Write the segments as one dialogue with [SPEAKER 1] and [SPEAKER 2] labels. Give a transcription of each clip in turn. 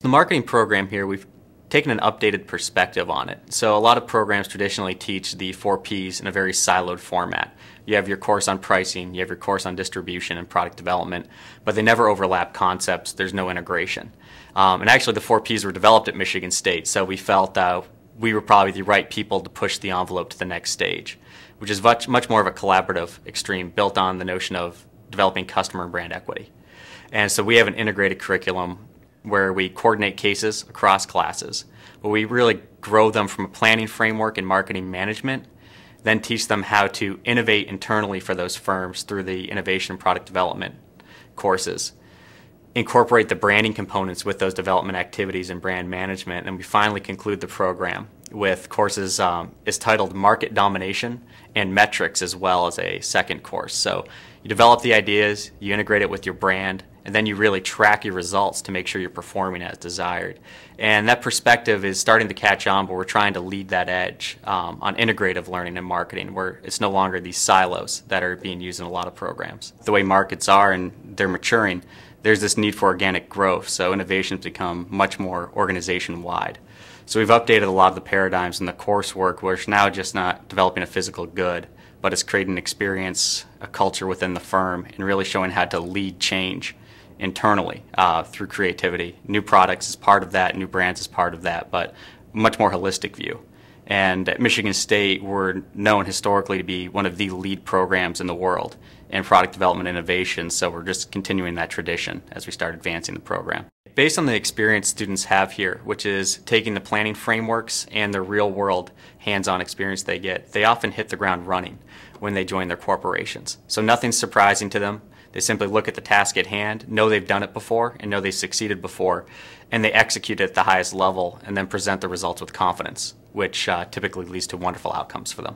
[SPEAKER 1] The marketing program here, we've taken an updated perspective on it. So a lot of programs traditionally teach the 4 Ps in a very siloed format. You have your course on pricing, you have your course on distribution and product development, but they never overlap concepts, there's no integration. And actually the 4 Ps were developed at Michigan State, so we felt we were probably the right people to push the envelope to the next stage, which is much more of a collaborative extreme built on the notion of developing customer and brand equity. And so we have an integrated curriculum where we coordinate cases across classes, but we really grow them from a planning framework and marketing management, then teach them how to innovate internally for those firms through the innovation and product development courses, incorporate the branding components with those development activities and brand management, and we finally conclude the program with courses is titled Market Domination and Metrics, as well as a second course. So you develop the ideas, you integrate it with your brand, and then you really track your results to make sure you're performing as desired. And that perspective is starting to catch on, but we're trying to lead that edge on integrative learning and marketing, where it's no longer these silos that are being used in a lot of programs. The way markets are and they're maturing, there's this need for organic growth, so innovations become much more organization-wide. So we've updated a lot of the paradigms in the coursework, where it's now just not developing a physical good, but it's creating an experience, a culture within the firm, and really showing how to lead change internally through creativity. New products is part of that, new brands is part of that, but much more holistic view. And at Michigan State, we're known historically to be one of the lead programs in the world in product development innovation, so we're just continuing that tradition as we start advancing the program. Based on the experience students have here, which is taking the planning frameworks and the real-world hands-on experience they get, they often hit the ground running when they join their corporations. So nothing's surprising to them. They simply look at the task at hand, know they've done it before, and know they've succeeded before, and they execute it at the highest level and then present the results with confidence, which typically leads to wonderful outcomes for them.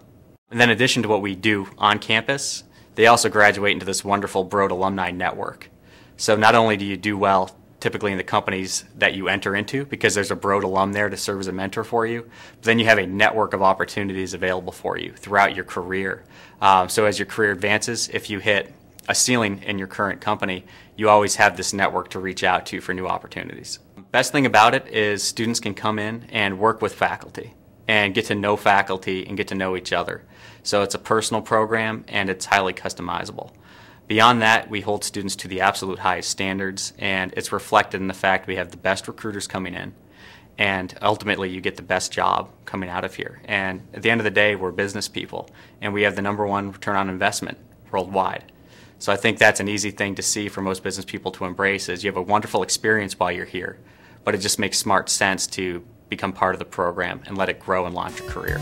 [SPEAKER 1] And then in addition to what we do on campus, they also graduate into this wonderful Broad alumni network. So not only do you do well typically in the companies that you enter into, because there's a Broad alum there to serve as a mentor for you, but then you have a network of opportunities available for you throughout your career. So as your career advances, if you hit a ceiling in your current company, you always have this network to reach out to for new opportunities. Best thing about it is students can come in and work with faculty and get to know faculty and get to know each other. So it's a personal program and it's highly customizable. Beyond that, we hold students to the absolute highest standards, and it's reflected in the fact we have the best recruiters coming in, and ultimately you get the best job coming out of here. And at the end of the day, we're business people, and we have the #1 return on investment worldwide. So I think that's an easy thing to see for most business people to embrace, is you have a wonderful experience while you're here, but it just makes smart sense to become part of the program and let it grow and launch your career.